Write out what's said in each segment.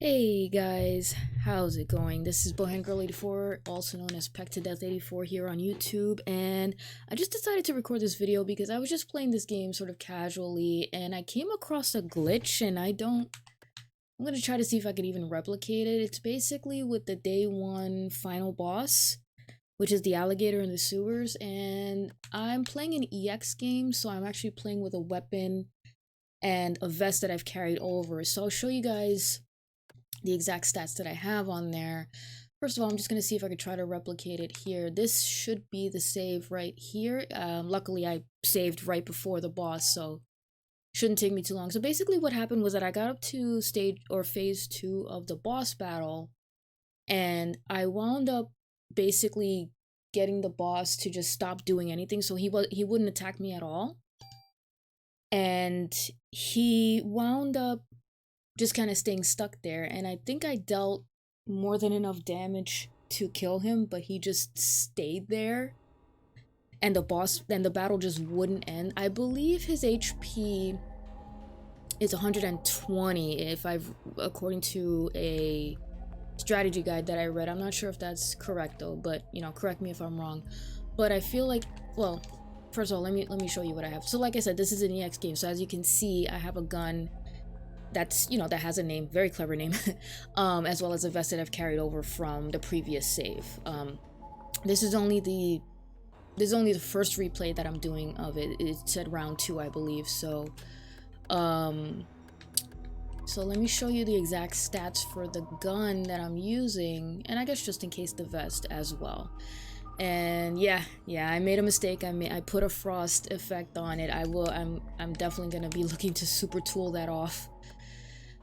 Hey guys, how's it going? This is BohanGirl84, also known as Peck2Death84 here on YouTube, and I just decided to record this video because I was just playing this game sort of casually, and I came across a glitch, and I'm gonna try to see if I could even replicate it. It's basically with the day one final boss, which is the alligator in the sewers, and I'm playing an EX game, so I'm actually playing with a weapon and a vest that I've carried over. So I'll show you guys the exact stats that I have on there. First of all, I'm just going to see if I could try to replicate it here. This should be the save right here. Luckily, I saved right before the boss, so shouldn't take me too long. So basically what happened was that I got up to phase 2 of the boss battle, and I wound up basically getting the boss to just stop doing anything, so he wouldn't attack me at all. And he wound up just kind of staying stuck there, and I think I dealt more than enough damage to kill him, but he just stayed there, and the battle just wouldn't end. I believe his HP is 120 according to a strategy guide that I read. I'm not sure if that's correct though, but you know, correct me if I'm wrong. But I feel like, well, first of all, let me show you what I have. So like I said, this is an EX game, so as you can see, I have a gun that's, you know, that has a name, very clever name, as well as a vest that I've carried over from the previous save. This is only the first replay that I'm doing of it. It said round 2, I believe. So so let me show you the exact stats for the gun that I'm using, and I guess just in case the vest as well. And yeah, I made a mistake. I put a frost effect on it. I'm definitely gonna be looking to super tool that off.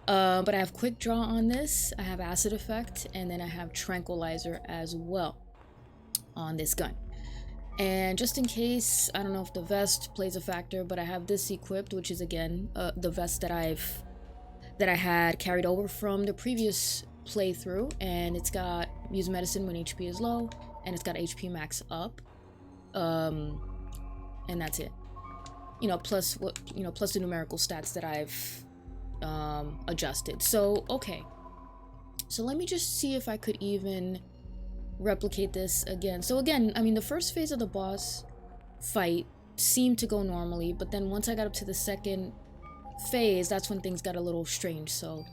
But I have Quickdraw on this, I have acid effect, and then I have tranquilizer as well on this gun. And just in case, I don't know if the vest plays a factor, but I have this equipped, which is again the vest that I had carried over from the previous playthrough, and it's got use medicine when HP is low, and it's got HP max up, and that's it. You know, plus plus the numerical stats that I've adjusted. So okay, so let me just see if I could even replicate this again. So again, I mean, the first phase of the boss fight seemed to go normally, but then once I got up to the second phase, that's when things got a little strange. So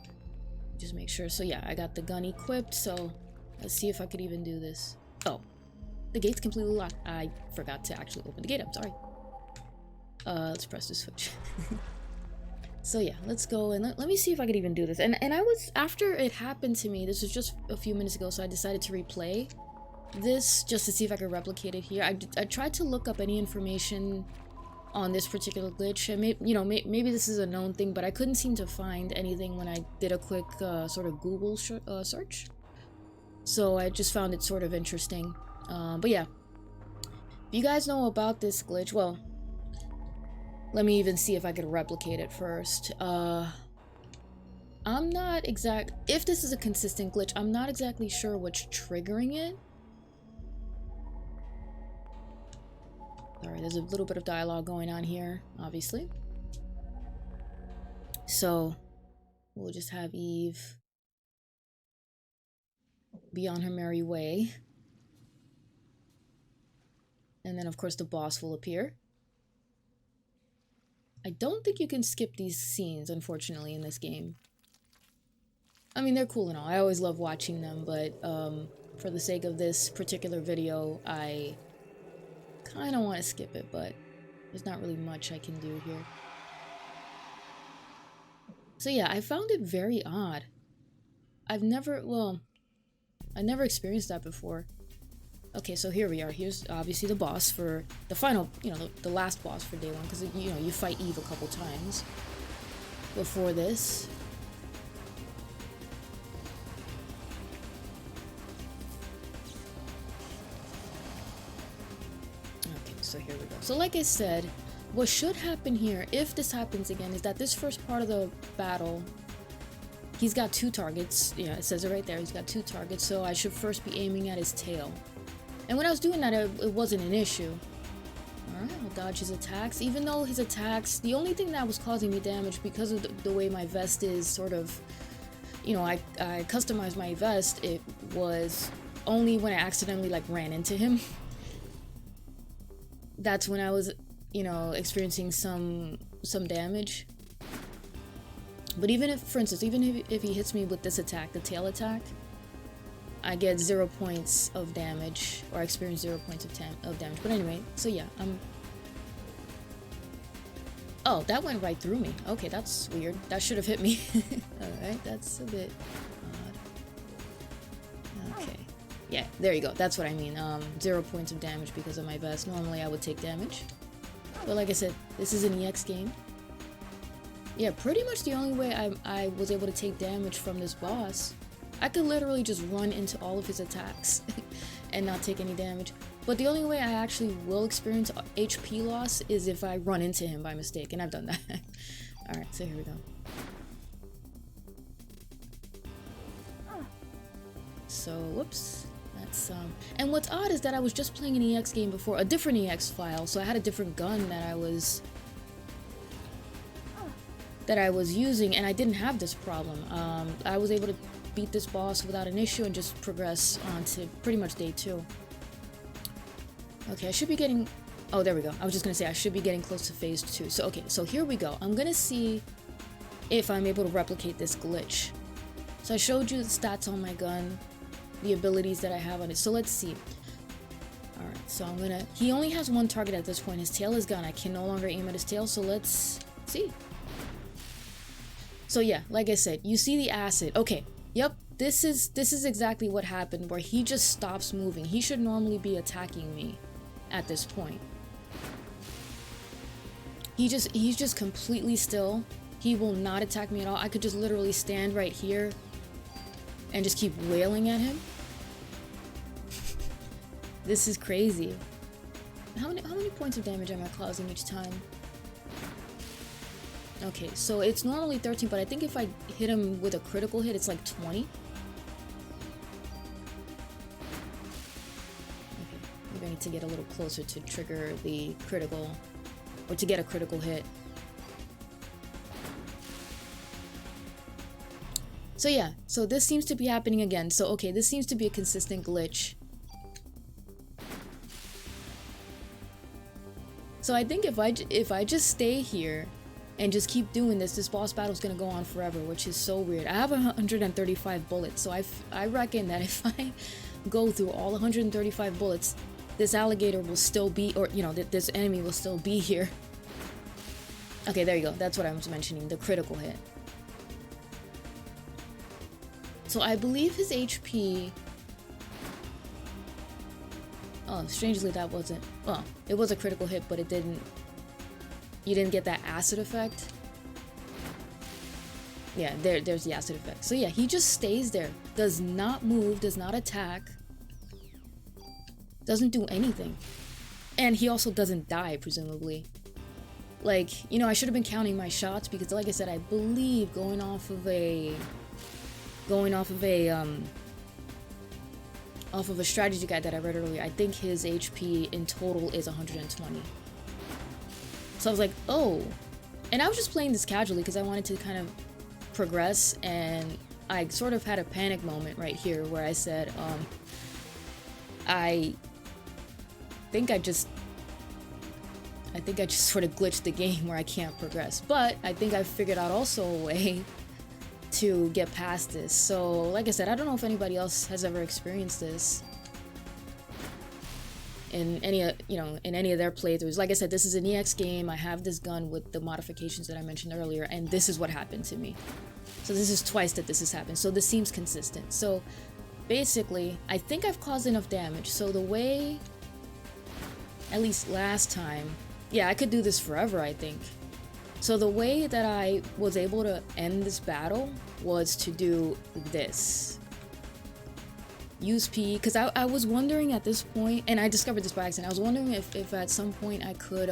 just make sure. So yeah, I got the gun equipped, so let's see if I could even do this. Oh, the gate's completely locked. I forgot to actually open the gate. I'm sorry. Let's press the switch. So yeah, let's go and let me see if I could even do this. And I was, after it happened to me, this was just a few minutes ago, so I decided to replay this just to see if I could replicate it here. I tried to look up any information on this particular glitch, and maybe this is a known thing, but I couldn't seem to find anything when I did a quick sort of Google search. So I just found it sort of interesting. But yeah, if you guys know about this glitch, well, let me even see if I could replicate it first. I'm not if this is a consistent glitch, I'm not exactly sure what's triggering it. Alright, there's a little bit of dialogue going on here, obviously. So, we'll just have Eve be on her merry way. And then, of course, the boss will appear. I don't think you can skip these scenes, unfortunately, in this game. I mean, they're cool and all. I always love watching them, but for the sake of this particular video, I kind of want to skip it, but there's not really much I can do here. So yeah, I found it very odd. I never experienced that before. Okay, so here we are. Here's obviously the boss for the final, the last boss for day one, because, you fight Eve a couple times before this. Okay, so here we go. So like I said, what should happen here, if this happens again, is that this first part of the battle, he's got 2 targets. Yeah, it says it right there. He's got 2 targets, so I should first be aiming at his tail. And when I was doing that, it wasn't an issue. Alright, I'll dodge his attacks. Even though his attacks, the only thing that was causing me damage because of the way my vest is sort of you know, I customized my vest, it was only when I accidentally like ran into him. That's when I was, you know, experiencing some damage. But even if, for instance, even if he hits me with this attack, the tail attack, I get 0 points of damage, or I experience 0 points of damage. But anyway, so yeah, oh, that went right through me. Okay, that's weird. That should have hit me. Alright, that's a bit odd. Okay. Yeah, there you go. That's what I mean. 0 points of damage because of my vest. Normally I would take damage. But like I said, this is an EX game. Yeah, pretty much the only way I was able to take damage from this boss, I could literally just run into all of his attacks and not take any damage. But the only way I actually will experience HP loss is if I run into him by mistake, and I've done that. Alright, so here we go. So, whoops. That's, and what's odd is that I was just playing an EX game before, a different EX file, so I had a different gun that I was using, and I didn't have this problem. I was able to beat this boss without an issue and just progress on to pretty much day 2. Okay, I should be getting... Oh, there we go. I was just gonna say I should be getting close to phase 2. So, okay, so here we go. I'm gonna see if I'm able to replicate this glitch. So I showed you the stats on my gun, the abilities that I have on it. So let's see. Alright, so I'm gonna... He only has one target at this point. His tail is gone. I can no longer aim at his tail, so let's see. So yeah, like I said, you see the acid. Okay, yep, this is exactly what happened, where he just stops moving. He should normally be attacking me at this point. He's just completely still. He will not attack me at all. I could just literally stand right here and just keep wailing at him. This is crazy. How many points of damage am I causing each time? Okay, so it's normally 13, but I think if I hit him with a critical hit, it's like 20. Okay, maybe I need to get a little closer to trigger the critical, or to get a critical hit. So yeah, so this seems to be happening again. So okay, this seems to be a consistent glitch. So I think if I just stay here and just keep doing this boss battle is gonna go on forever, which is so weird. I have 135 bullets, so I reckon that if I go through all 135 bullets, this alligator will still be, or you know, this enemy will still be here. Okay, there you go. That's what I was mentioning, the critical hit. So I believe his HP... Oh, strangely that wasn't... Well, it was a critical hit, but it didn't... You didn't get that acid effect? Yeah, there's the acid effect. So yeah, he just stays there. Does not move, does not attack. Doesn't do anything. And he also doesn't die, presumably. Like, you know, I should have been counting my shots because like I said, I believe going off of a strategy guide that I read earlier, I think his HP in total is 120. So I was like, oh. And I was just playing this casually because I wanted to kind of progress, and I sort of had a panic moment right here where I said, I think I just sort of glitched the game where I can't progress. But I think I figured out also a way to get past this. So like I said, I don't know if anybody else has ever experienced this in any of their playthroughs. Like I said, this is an EX game. I have this gun with the modifications that I mentioned earlier, and this is what happened to me. So this is twice that this has happened. So this seems consistent. So basically, I think I've caused enough damage. So the way, at least last time, yeah, I could do this forever, I think. So the way that I was able to end this battle was to do this. Use P, because I was wondering at this point, and I discovered this by accident, I was wondering if at some point I could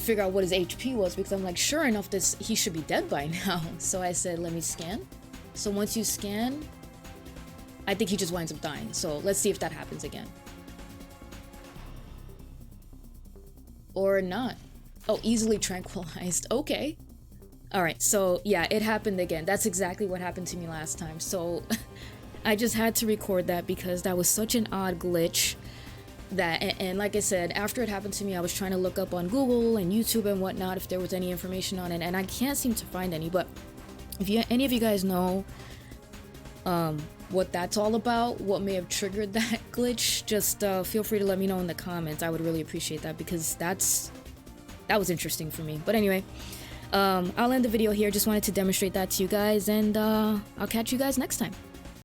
figure out what his HP was, because I'm like, sure enough, he should be dead by now. So I said, let me scan. So once you scan, I think he just winds up dying. So let's see if that happens again. Or not. Oh, easily tranquilized. Okay. Alright, so yeah, it happened again. That's exactly what happened to me last time. So I just had to record that because that was such an odd glitch that, and like I said, after it happened to me, I was trying to look up on Google and YouTube and whatnot if there was any information on it, and I can't seem to find any. But if any of you guys know what that's all about, what may have triggered that glitch, just feel free to let me know in the comments. I would really appreciate that because that was interesting for me. But anyway, I'll end the video here. Just wanted to demonstrate that to you guys, and I'll catch you guys next time.